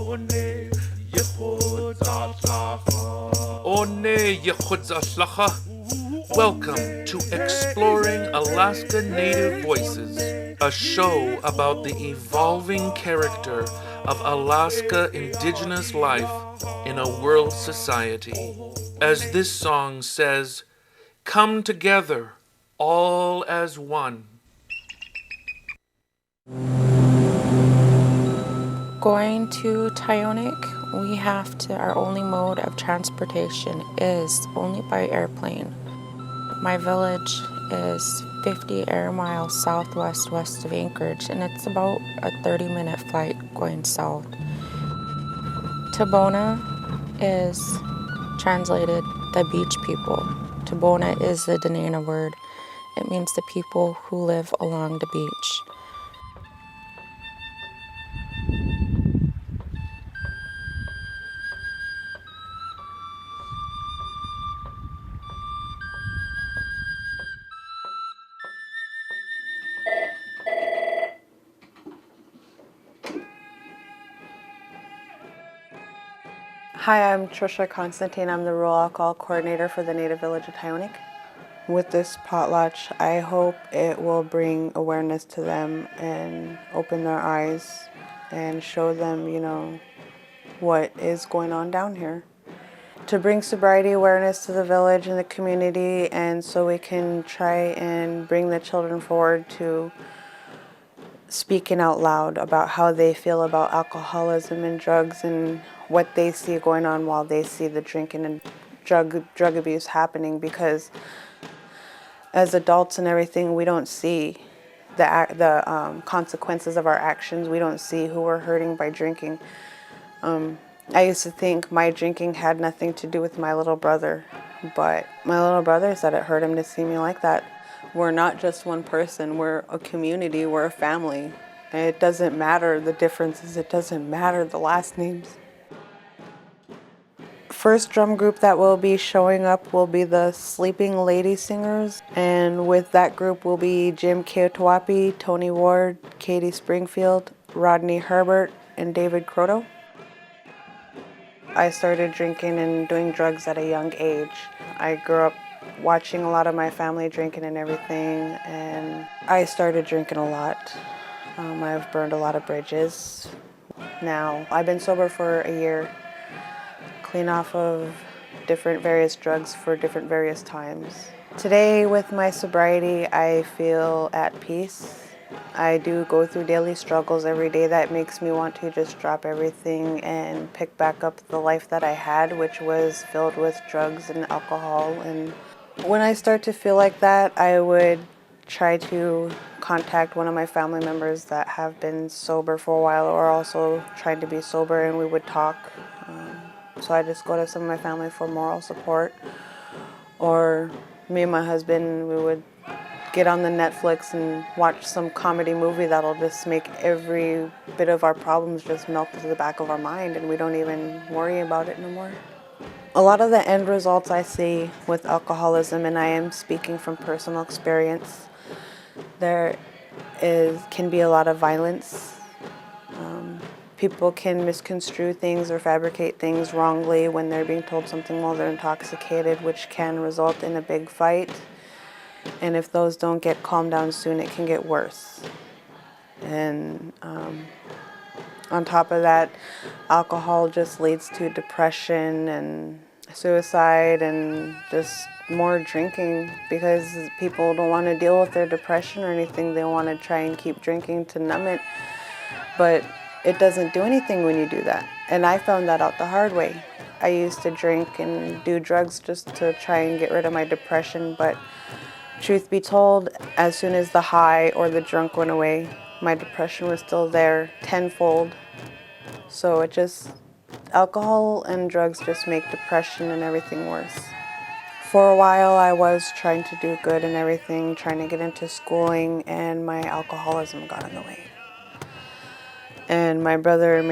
Welcome to Exploring Alaska Native Voices, a show about the evolving character of Alaska Indigenous life in a world society. As this song says, come together, all as one. Going to Tyonek, our only mode of transportation is only by airplane. My village is 50 air miles southwest west of Anchorage, and it's about a 30-minute flight going south. Tabona is translated the beach people. Tabona is the Denana word. It means the people who live along the beach. Hi, I'm Tricia Constantine. I'm the Rural Alcohol Coordinator for the Native Village of Tyonek. With this potlatch, I hope it will bring awareness to them and open their eyes and show them, what is going on down here. To bring sobriety awareness to the village and the community, and so we can try and bring the children forward to speaking out loud about how they feel about alcoholism and drugs and what they see going on while they see the drinking and drug abuse happening, because as adults and everything, we don't see the consequences of our actions. We don't see who we're hurting by drinking. I used to think my drinking had nothing to do with my little brother, but my little brother said it hurt him to see me like that. We're not just one person, we're a community, we're a family. And it doesn't matter the differences, it doesn't matter the last names. First drum group that will be showing up will be the Sleeping Lady Singers, and with that group will be Jim Keotawapi, Tony Ward, Katie Springfield, Rodney Herbert, and David Kroto. I started drinking and doing drugs at a young age. I grew up watching a lot of my family drinking and everything, and I started drinking a lot. I've burned a lot of bridges. Now, I've been sober for a year, clean off of various drugs for various times. Today, with my sobriety, I feel at peace. I do go through daily struggles every day that makes me want to just drop everything and pick back up the life that I had, which was filled with drugs and alcohol. And when I start to feel like that, I would try to contact one of my family members that have been sober for a while or also tried to be sober, and we would talk. So I just go to some of my family for moral support. Or me and my husband, we would get on the Netflix and watch some comedy movie that'll just make every bit of our problems just melt to the back of our mind, and we don't even worry about it no more. A lot of the end results I see with alcoholism, and I am speaking from personal experience, can be a lot of violence. People can misconstrue things or fabricate things wrongly when they're being told something while they're intoxicated, which can result in a big fight. And if those don't get calmed down soon, it can get worse. And on top of that, alcohol just leads to depression and suicide and just more drinking, because people don't want to deal with their depression or anything. They want to try and keep drinking to numb it. But it doesn't do anything when you do that. And I found that out the hard way. I used to drink and do drugs just to try and get rid of my depression, but truth be told, as soon as the high or the drunk went away, my depression was still there tenfold. So alcohol and drugs just make depression and everything worse. For a while, I was trying to do good and everything, trying to get into schooling, and my alcoholism got in the way. And my brother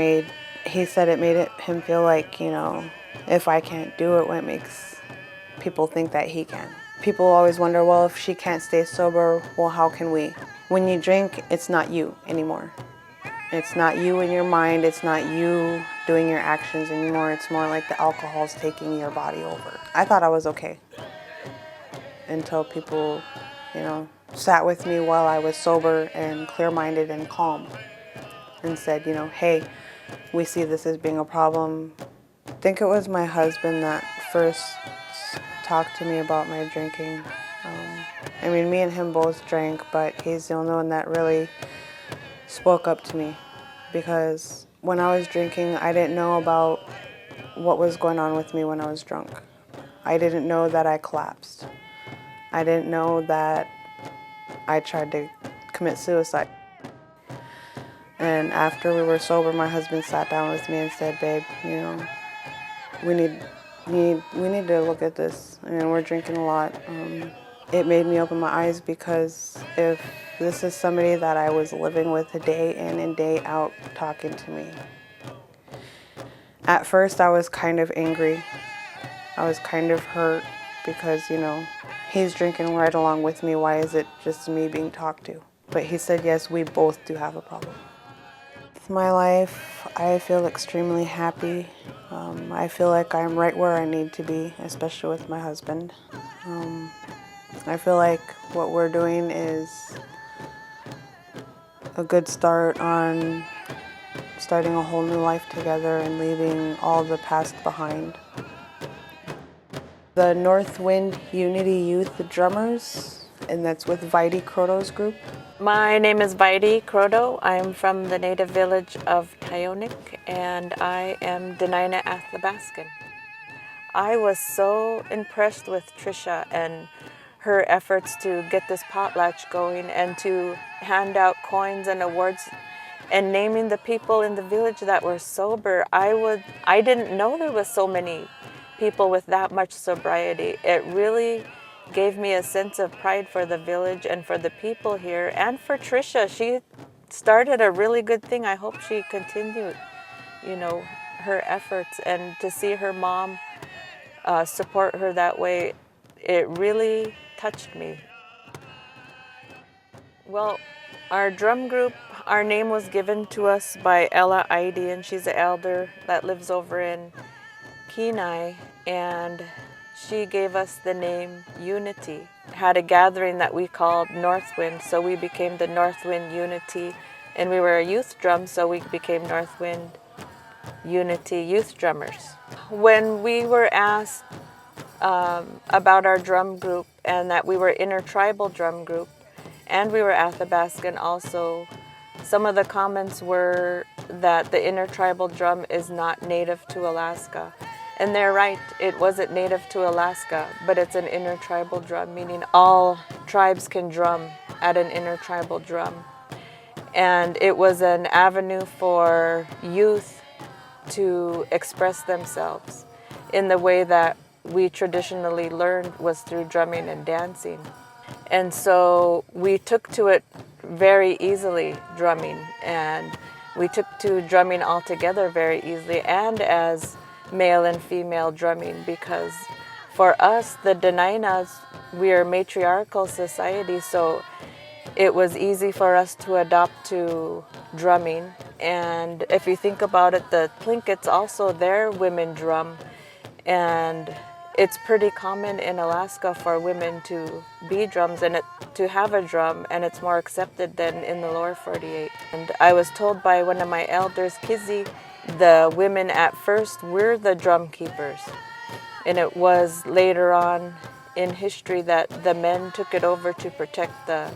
he said it made him feel like, if I can't do it, what makes people think that he can. People always wonder, well, if she can't stay sober, well, how can we? When you drink, it's not you anymore. It's not you in your mind, it's not you doing your actions anymore, it's more like the alcohol's taking your body over. I thought I was okay until people, sat with me while I was sober and clear-minded and calm and said, hey, we see this as being a problem. I think it was my husband that first talked to me about my drinking. Me and him both drank, but he's the only one that really spoke up to me, because when I was drinking, I didn't know about what was going on with me when I was drunk. I didn't know that I collapsed. I didn't know that I tried to commit suicide. And after we were sober, my husband sat down with me and said, babe, we need to look at this. We're drinking a lot. It made me open my eyes, because if this is somebody that I was living with day in and day out talking to me. At first I was kind of angry. I was kind of hurt because, he's drinking right along with me. Why is it just me being talked to? But he said, yes, we both do have a problem. With my life, I feel extremely happy. I feel like I'm right where I need to be, especially with my husband. I feel like what we're doing is a good start on starting a whole new life together and leaving all the past behind. The North Wind Unity Youth Drummers, and that's with Vide Kroto's group. My name is Vide Kroto. I'm from the native village of Tyonek, and I am Denina Athabaskan. I was so impressed with Tricia and her efforts to get this potlatch going and to hand out coins and awards and naming the people in the village that were sober. I didn't know there was so many people with that much sobriety. It really gave me a sense of pride for the village and for the people here and for Tricia. She started a really good thing. I hope she continued, her efforts, and to see her mom support her that way, it really touched me. Well, our drum group, our name was given to us by Ella Eide, and she's an elder that lives over in Kenai, and she gave us the name Unity. Had a gathering that we called Northwind, so we became the Northwind Unity, and we were a youth drum, so we became Northwind Unity Youth Drummers. When we were asked about our drum group and that we were intertribal drum group, and we were Athabaskan also, some of the comments were that the intertribal drum is not native to Alaska. And they're right, it wasn't native to Alaska, but it's an intertribal drum, meaning all tribes can drum at an intertribal drum. And it was an avenue for youth to express themselves in the way that we traditionally learned was through drumming and dancing. And so we took to it very easily, drumming, and we took to drumming altogether very easily, and as male and female drumming, because for us, the Denainas, we are a matriarchal society, so it was easy for us to adopt to drumming. And if you think about it, the Plinkets also, their women drum, and it's pretty common in Alaska for women to be drums and to have a drum, and it's more accepted than in the lower 48. And I was told by one of my elders, Kizzy, the women at first were the drum keepers. And it was later on in history that the men took it over to protect the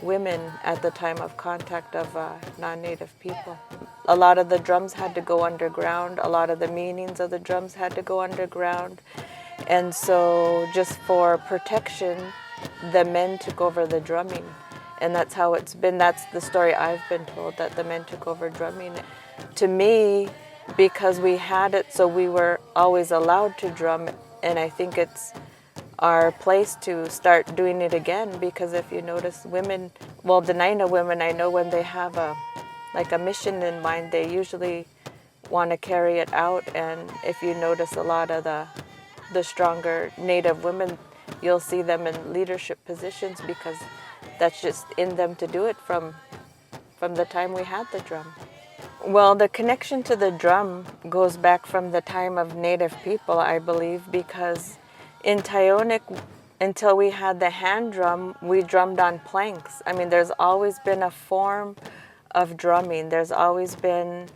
women at the time of contact of non-native people. A lot of the drums had to go underground. A lot of the meanings of the drums had to go underground. And so just for protection, the men took over the drumming. And that's how it's been. That's the story I've been told, that the men took over drumming. To me, because we had it, so we were always allowed to drum. And I think it's our place to start doing it again, because if you notice, women, well, Denina women, I know when they have a mission in mind, they usually want to carry it out. And if you notice, a lot of the stronger Native women, you'll see them in leadership positions because that's just in them to do it from the time we had the drum. Well, the connection to the drum goes back from the time of Native people, I believe, because in Tyonek, until we had the hand drum, we drummed on planks. I mean, there's always been a form of drumming. There's always been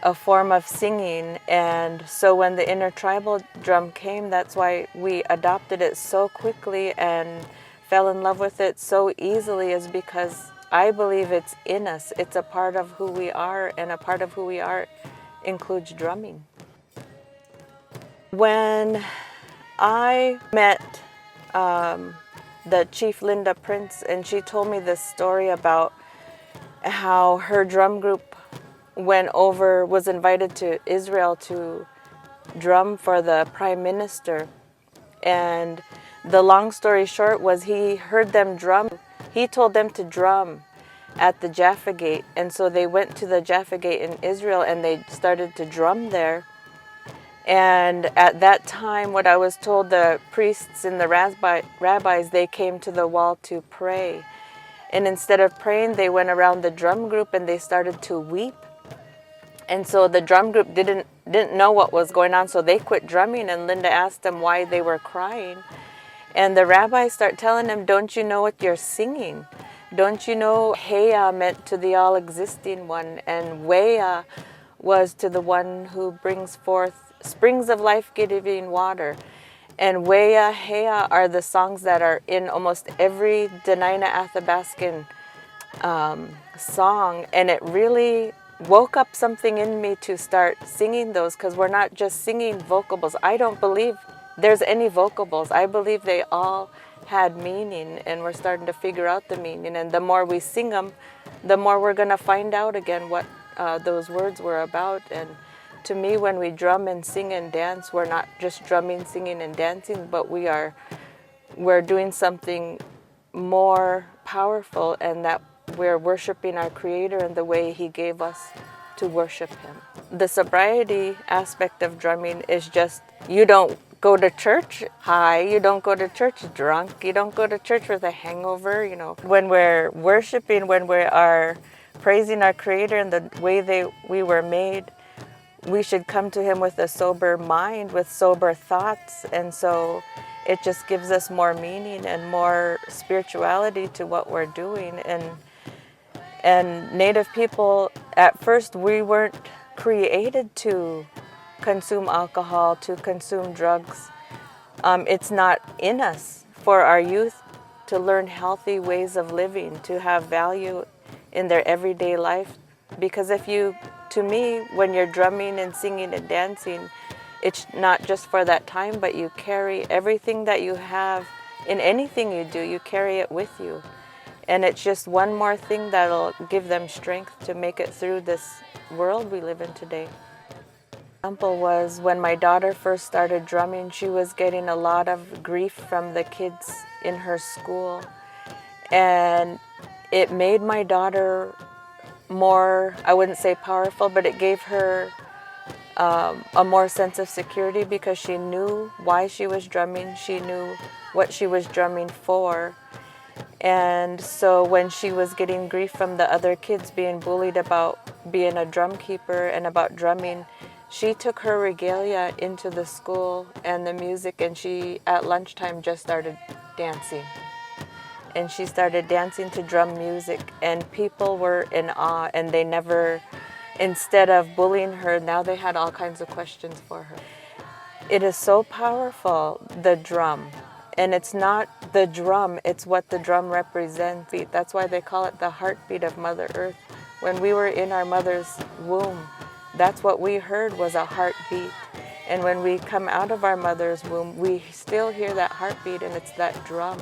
a form of singing. And so when the intertribal drum came, that's why we adopted it so quickly and fell in love with it so easily, is because I believe it's in us. It's a part of who we are, and a part of who we are includes drumming. When I met the Chief Linda Prince, and she told me this story about how her drum group was invited to Israel to drum for the Prime Minister. And the long story short was he heard them drum. He told them to drum at the Jaffa Gate. And so they went to the Jaffa Gate in Israel and they started to drum there. And at that time, what I was told, the priests and the rabbis, they came to the wall to pray. And instead of praying, they went around the drum group and they started to weep. And so the drum group didn't know what was going on, so they quit drumming, and Linda asked them why they were crying. And the rabbis start telling them, don't you know what you're singing? Don't you know Heya meant to the all-existing one, and Weya was to the one who brings forth springs of life-giving water. And Weya, Heya are the songs that are in almost every Dena'ina Athabascan song, and it really woke up something in me to start singing those, because we're not just singing vocables. I don't believe there's any vocables. I believe they all had meaning, and we're starting to figure out the meaning. And the more we sing them, the more we're going to find out again what those words were about. And to me, when we drum and sing and dance, we're not just drumming, singing, and dancing, but we're doing something more powerful, and that we're worshiping our Creator in the way He gave us to worship Him. The sobriety aspect of drumming is just, you don't go to church high, you don't go to church drunk, you don't go to church with a hangover, you know. When we're worshiping, when we are praising our Creator in the way we were made, we should come to Him with a sober mind, with sober thoughts, and so it just gives us more meaning and more spirituality to what we're doing. And Native people, at first, we weren't created to consume alcohol, to consume drugs. It's not in us for our youth to learn healthy ways of living, to have value in their everyday life. Because to me, when you're drumming and singing and dancing, it's not just for that time, but you carry everything that you have in anything you do, you carry it with you. And it's just one more thing that'll give them strength to make it through this world we live in today. Example was when my daughter first started drumming, she was getting a lot of grief from the kids in her school. And it made my daughter more, I wouldn't say powerful, but it gave her a more sense of security, because she knew why she was drumming. She knew what she was drumming for. And so when she was getting grief from the other kids being bullied about being a drum keeper and about drumming, she took her regalia into the school and the music, and she at lunchtime just started dancing. And she started dancing to drum music, and people were in awe, and they never, instead of bullying her, now they had all kinds of questions for her. It is so powerful, the drum. And it's not the drum, it's what the drum represents. That's why they call it the heartbeat of Mother Earth. When we were in our mother's womb, that's what we heard, was a heartbeat. And when we come out of our mother's womb, we still hear that heartbeat, and it's that drum.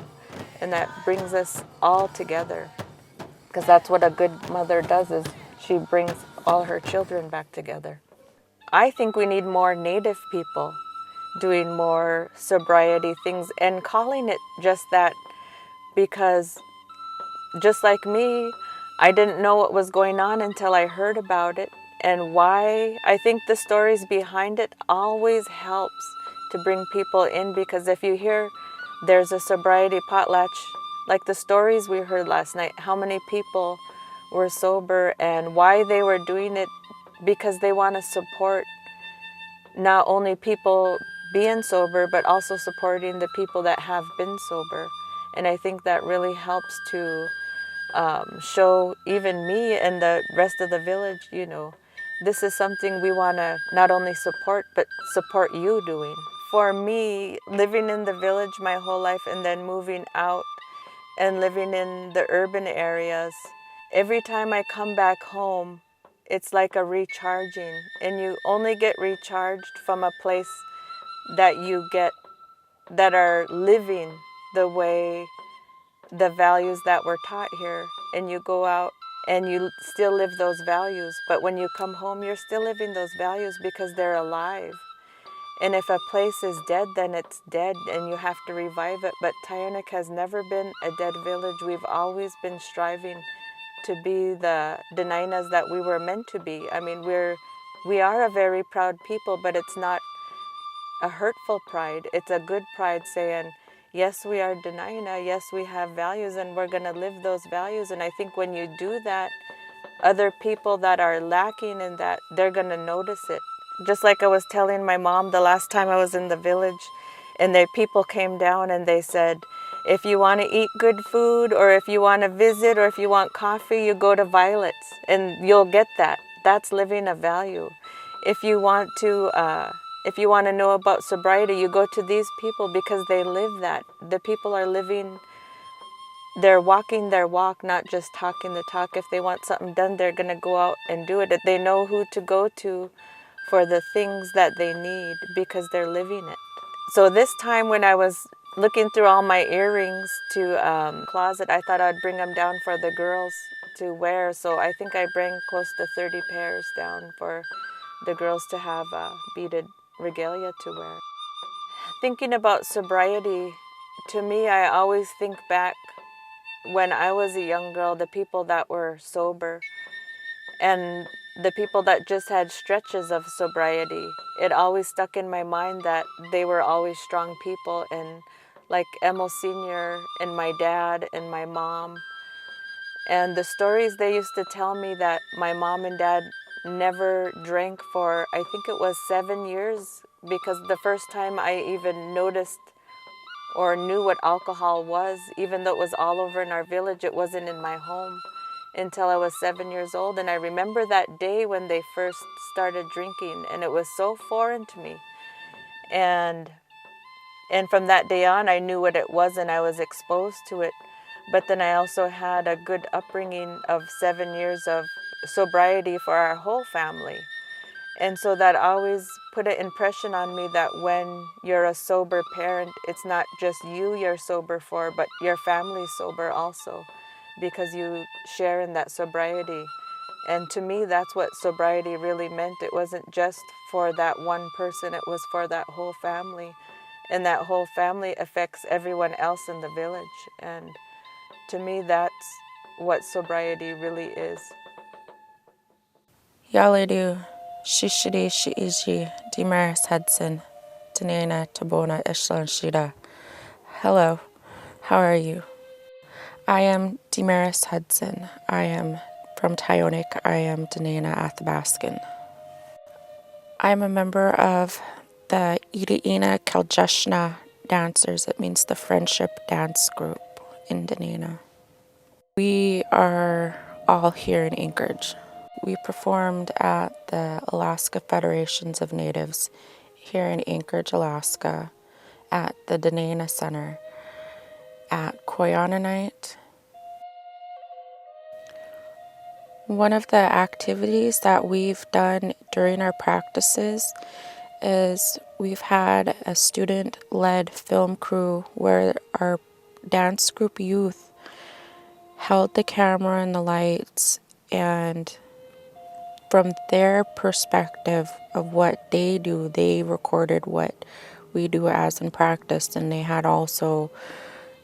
And that brings us all together. Because that's what a good mother does, is she brings all her children back together. I think we need more Native people doing more sobriety things and calling it just that, because just like me, I didn't know what was going on until I heard about it. And why I think the stories behind it always helps to bring people in, because if you hear there's a sobriety potlatch, like the stories we heard last night, how many people were sober and why they were doing it because they want to support not only people being sober, but also supporting the people that have been sober. And I think that really helps to show even me and the rest of the village, you know, this is something we want to not only support, but support you doing. For me, living in the village my whole life and then moving out and living in the urban areas, every time I come back home, it's like a recharging, and you only get recharged from a place that you get that are living the way the values that were taught here, and you go out and you still live those values, but when you come home you're still living those values because they're alive. And if a place is dead, then it's dead and you have to revive it. But Tyonek has never been a dead village. We've always been striving to be the Denainas that we were meant to be. I mean, we are a very proud people, but it's not a hurtful pride. It's a good pride saying, yes, we are Denaina, yes, we have values, and we're going to live those values. And I think when you do that, other people that are lacking in that, they're going to notice it. Just like I was telling my mom the last time I was in the village, and the people came down and they said, if you want to eat good food, or if you want to visit, or if you want coffee, you go to Violet's, and you'll get that. That's living a value. If you want to know about sobriety, you go to these people because they live that. The people are living, they're walking their walk, not just talking the talk. If they want something done, they're going to go out and do it. They know who to go to for the things that they need because they're living it. So this time when I was looking through all my earrings to closet, I thought I'd bring them down for the girls to wear. So I think I bring close to 30 pairs down for the girls to have beaded regalia to wear. Thinking about sobriety, to me, I always think back when I was a young girl, the people that were sober and the people that just had stretches of sobriety. It always stuck in my mind that they were always strong people, and like Emil Sr. and my dad and my mom. And the stories they used to tell me that my mom and dad never drank for, I think it was 7 years, because the first time I even noticed or knew what alcohol was, even though it was all over in our village, it wasn't in my home until I was 7 years old. And I remember that day when they first started drinking, and it was so foreign to me. And from that day on, I knew what it was and I was exposed to it. But then I also had a good upbringing of 7 years of sobriety for our whole family. And so that always put an impression on me that when you're a sober parent, it's not just you're sober for, but your family's sober also, because you share in that sobriety. And to me, that's what sobriety really meant. It wasn't just for that one person, it was for that whole family. And that whole family affects everyone else in the village. And to me, that's what sobriety really is. Yalidu, Shishidi Shiiji, Demaris Hudson, Danena Tabona Ishlan Shida. Hello, how are you? I am Demaris Hudson. I am from Tyonek. I am Danena Athabaskan. I am a member of the Idaina Kaljeshna dancers. It means the friendship dance group in Danena. We are all here in Anchorage. We performed at the Alaska Federations of Natives here in Anchorage, Alaska, at the Danena Center, at Koyana Night. One of the activities that we've done during our practices is we've had a student-led film crew where our dance group youth held the camera and the lights, and from their perspective of what they do, they recorded what we do as in practice, and they had also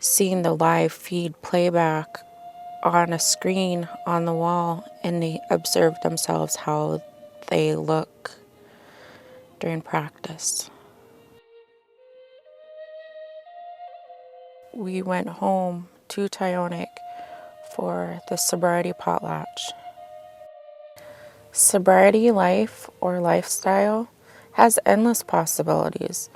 seen the live feed playback on a screen on the wall, and they observed themselves how they look during practice. We went home to Tyonek for the Sobriety Potlatch. Sobriety life or lifestyle has endless possibilities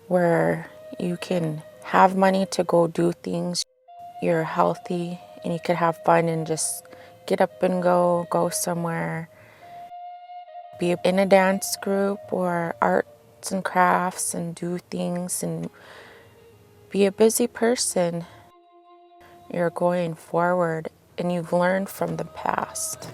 where you can have money to go do things. You're healthy and you could have fun and just get up and go somewhere. Be in a dance group or arts and crafts and do things and be a busy person. You're going forward and you've learned from the past.